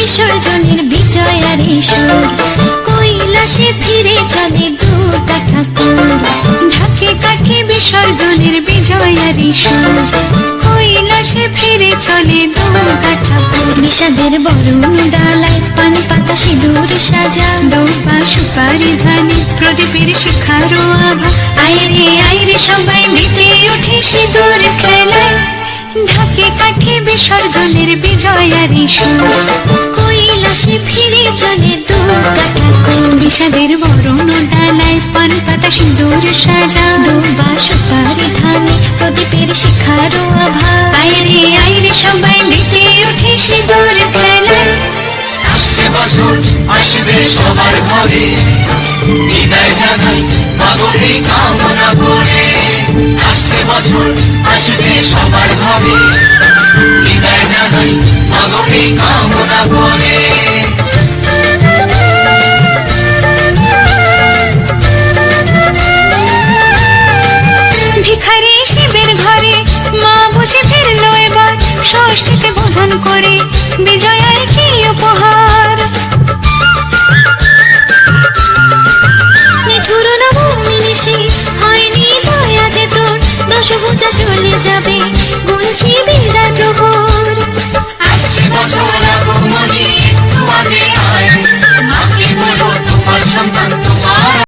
বিসর্জনের বিজয়ারি সুর, কৈলাসে ফিরে চলে দুর্গা ঠাকুর। ঢাকে কাঠে বিসর্জনের বিজয়ারি সুর, কৈলাসে ফিরে চলে দুর্গা ঠাকুর। বিষাদের বরণ ডালায় পান পাতা সিঁদুর সাজা, দৌপা সুপারি ধানে প্রদীপের শিখারো আভা। আইরে সবাই মেতে উঠে সিঁদুর খেলায়, ঢাকে কাঠে বিসর্জনের বিজয়ারি সুর, কৈলাসে ফিরে চলে দুর্গা ঠাকুর। বিষাদের বরণ ডালায় পান পাতা সিঁদুর সাজা, দৌপা সুপারি ধানে প্রদীপের শিখারো আভা। আইরে সবাই মেতে উঠে সিঁদুর খেলায়। আসছে বছর আসবে সবার ঘরে, বিদায় জানাই মাগো এই কামনা করে। আসছে বছর আসবে সবার ঘরে, বিদায় জানাই মাগো এই কামনা করে। ভিখারি শিবের ঘরে মা বুঝে ফিরলো এবার, ষষ্ঠীতে বোধন করে বিজয়ার কি উপহার। নিঠুর নবমী নিশি হয়নি দয়া যে তোর, দশভুজা চলে যাবে গুনছি